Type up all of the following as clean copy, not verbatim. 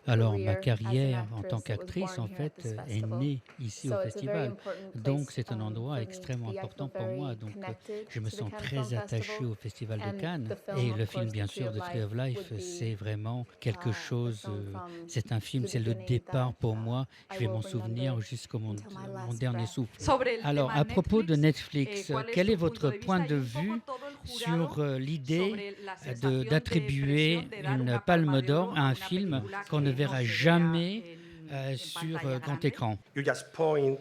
Alors, ma carrière en tant qu'actrice, en fait, est née ici au festival. Donc, c'est un endroit extrêmement important pour moi. Donc, je me sens très attaché au Festival de Cannes. Et le film, bien sûr, de Tree of Life, c'est vraiment quelque chose. C'est un film, c'est le départ pour moi. Je vais m'en souvenir jusqu'au mon dernier souffle. Sobre el Alors, tema à propos de Netflix, Netflix, ¿cuál es quel est tu punto votre de point vista? de Y un poco vue todo el sur jurado l'idée sobre la sensación de d'attribuer presión de dar une una palma palme de d'or oro à a un una film película qu'on ne que no verra se vea jamais en sur pantalla grand grande? écran? You just point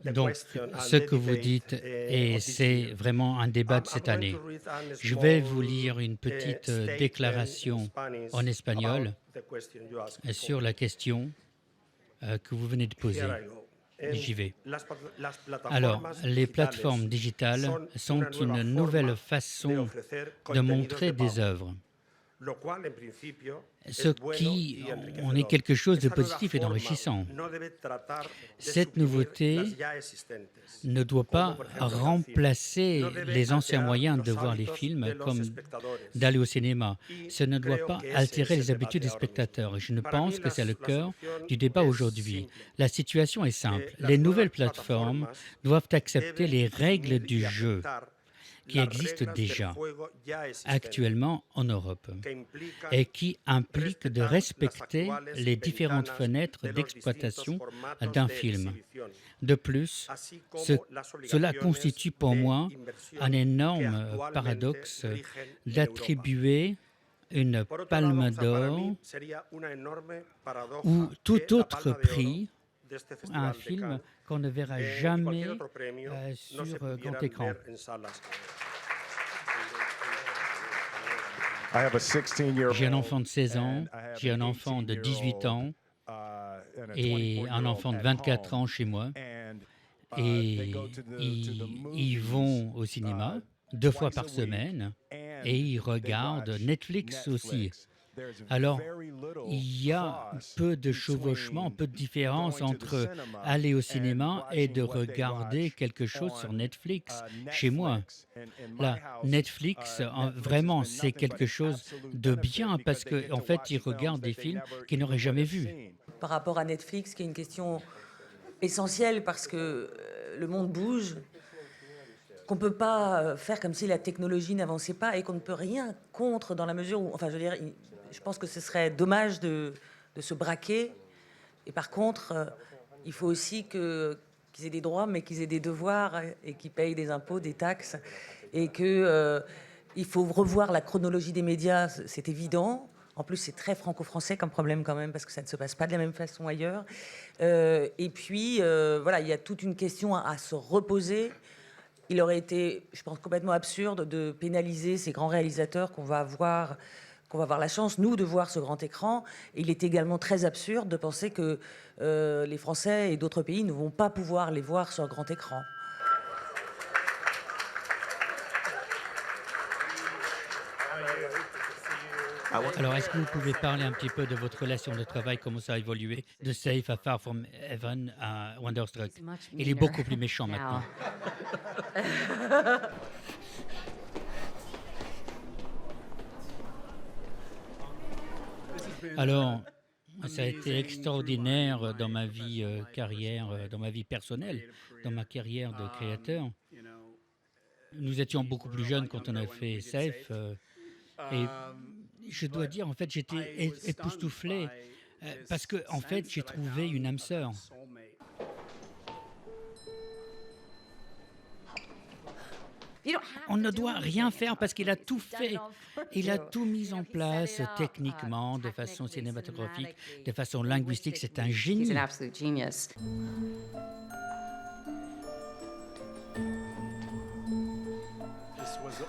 the Donc, question and ce the que vous debate dites, et of this c'est year. vraiment un débat de I'm cette going to année. read a Je vais small vous lire une petite statement in déclaration en Spanish about espagnol the question you asked sur before. la question que vous venez de Here poser. I go. J'y vais. Las Alors, plataformas les digitales plateformes digitales son sont una une nueva nouvelle forma de façon ofrecer de contenidos montrer de des pago, œuvres. lo cual en principio Ce es bueno qui y en est enriquecedor. quelque chose de Esta nueva positif et forma d'enrichissant. no debe tratar de Cette suprimir nouveauté las ya existentes, ne doit como pas por ejemplo ir al cine. remplacer No debe les anciens alterar moyens de los voir les hábitos films, de los comme espectadores. d'aller au cinéma. Y Ce ne doit creo pas que ese altérer es el les habitudes debate des ahora mismo. spectateurs. Et je ne Para mí pense que c'est le la cœur solución du débat es aujourd'hui. simple. La situation est simple. Les Las nuevas nouvelles plateformes plataformas doivent accepter deben les règles asumir du y jeu aceptar qui las existent reglas del déjà juego ya existentes, actuellement en Europe que implican et qui impliquent de respetar las respecter actuales les différentes ventanas fenêtres de los distintos d'exploitation formatos d'un de film. exhibición, De plus, así ce- como las cela obligaciones constitue pour de moi un inversión que énorme actualmente paradoxe rigen en Europa. d'attribuer une Por otro lado, palme o sea, para d'or mí sería una enorme ou paradoja tout que la autre Palma de Oro prix de este à un Festival de film Cannes qu'on ne verra y cualquier jamais otro premio no se sur grand pudieran écran. ver en salas. I have a J'ai un 16-year-old enfant de 16 ans, and I have j'ai un an enfant de 18 18-year-old ans and a et un 24-year-old enfant de at 24 home. ans chez moi. And they Et go to the ils movies vont au cinéma 2 fois twice a par week, semaine and et ils they regardent watch Netflix aussi. Netflix. There's Alors, very little il y a cross peu de between chevauchement, peu de différence going to the entre cinema aller au and cinéma et de watching what they regarder watch quelque chose sur on Netflix chez moi. Netflix. In my Là, house, Netflix, Netflix vraiment, has been c'est nothing but quelque an chose absolute de benefit bien parce because they get qu'en to fait, watch ils films regardent des that they films never qu'ils n'auraient even would jamais have vus. seen. Par rapport à Netflix, qui est une question essentielle parce que le monde bouge, qu'on ne peut pas faire comme si la technologie n'avançait pas et qu'on ne peut rien contre dans la mesure où, enfin je veux dire, je pense que ce serait dommage de se braquer. Et par contre, il faut aussi qu'ils aient des droits, mais qu'ils aient des devoirs et qu'ils payent des impôts, des taxes. Et qu'il faut revoir la chronologie des médias, c'est évident. En plus, c'est très franco-français comme problème quand même, parce que ça ne se passe pas de la même façon ailleurs. Et puis, voilà, il y a toute une question à se reposer. Il aurait été, je pense, complètement absurde de pénaliser ces grands réalisateurs qu'on va avoir la chance, nous, de voir ce grand écran. Et il est également très absurde de penser que les Français et d'autres pays ne vont pas pouvoir les voir sur grand écran. Alors, est-ce que vous pouvez parler un petit peu de votre relation de travail, comment ça a évolué, de Safe à Far From Heaven à Wonderstruck? Il est beaucoup plus méchant maintenant. Alors, ça a été extraordinaire dans ma vie carrière, dans ma vie personnelle, dans ma carrière de créateur. Nous étions beaucoup plus jeunes quand on a fait Safe. Et je dois dire, en fait, j'étais époustouflé parce que, en fait, j'ai trouvé une âme sœur. On ne doit rien faire parce qu'il a tout fait. Il a tout mis en place techniquement, de façon cinématographique, de façon linguistique. C'est un génie. He's an absolute genius.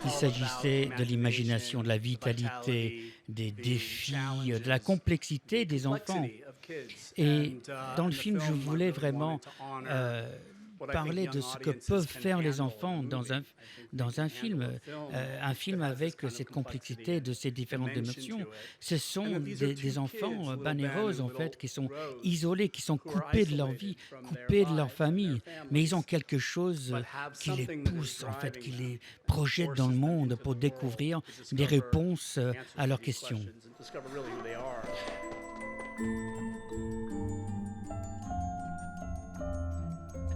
Il s'agissait de l'imagination, de la vitalité, des défis, de la complexité des enfants. Et dans le film, je voulais vraiment parler de ce que peuvent faire les enfants dans un film avec cette complexité de ces différentes dimensions. Ce sont des enfants banéroses, en fait, qui sont isolés, qui sont coupés de leur vie, coupés de leur famille, mais ils ont quelque chose qui les pousse, en fait, qui les projette dans le monde pour découvrir des réponses à leurs questions.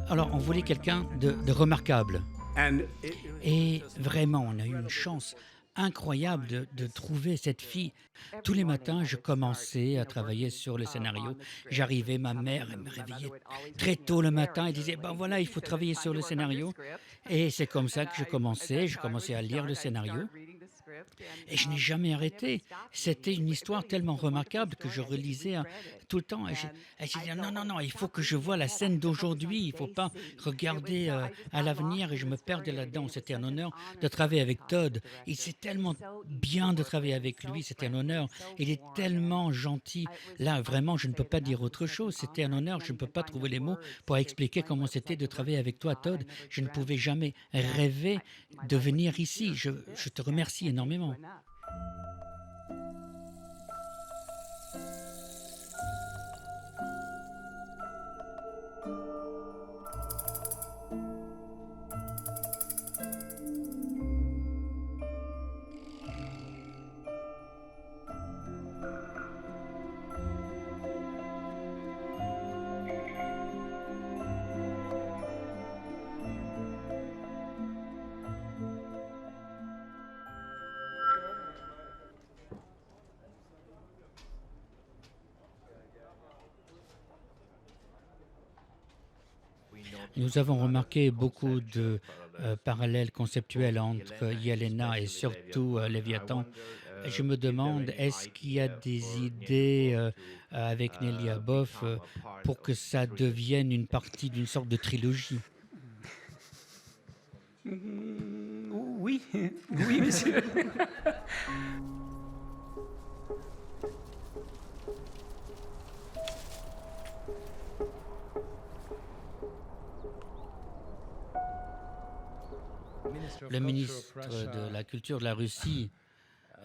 Alors, on voulait quelqu'un de remarquable. Et vraiment, on a eu une chance incroyable de trouver cette fille. Tous les matins, je commençais à travailler sur le scénario. J'arrivais, ma mère elle me réveillait très tôt le matin et disait, ben voilà, il faut travailler sur le scénario. Et c'est comme ça que je commençais à lire le scénario. Et je n'ai jamais arrêté. C'était une histoire tellement remarquable que je relisais tout le temps. Et j'ai dit, non, non, non, il faut que je voie la scène d'aujourd'hui. Il ne faut pas regarder à l'avenir et je me perdais là-dedans. C'était un honneur de travailler avec Todd. C'est tellement bien de travailler avec lui. C'était un honneur. Il est tellement gentil. Là, vraiment, je ne peux pas dire autre chose. C'était un honneur. Je ne peux pas trouver les mots pour expliquer comment c'était de travailler avec toi, Todd. Je ne pouvais jamais rêver de venir ici. Je te remercie énormément. Nous avons remarqué beaucoup de parallèles conceptuels entre Yelena et surtout Léviathan. Je me demande, est-ce qu'il y a des idées avec Nelia Boff pour que ça devienne une partie d'une sorte de trilogie? Oui, oui, monsieur. Le ministre de la Culture de la Russie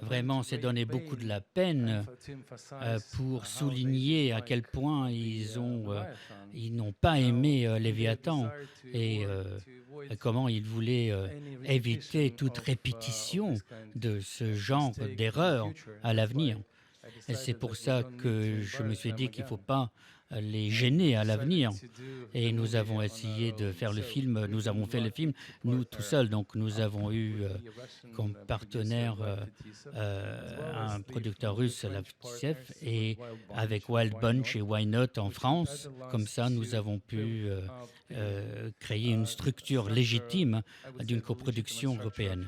vraiment s'est donné beaucoup de la peine pour souligner à quel point ils n'ont pas aimé Léviathan et comment ils voulaient éviter toute répétition de ce genre d'erreur à l'avenir. Et c'est pour ça que je me suis dit qu'il ne faut pas les gêner à l'avenir. Et nous avons essayé de faire le film, nous avons fait le film, nous tout seuls. Donc nous avons eu comme partenaire un producteur russe, la FTSEF, et avec Wild Bunch et Why Not en France. Comme ça, nous avons pu créer une structure légitime d'une coproduction européenne.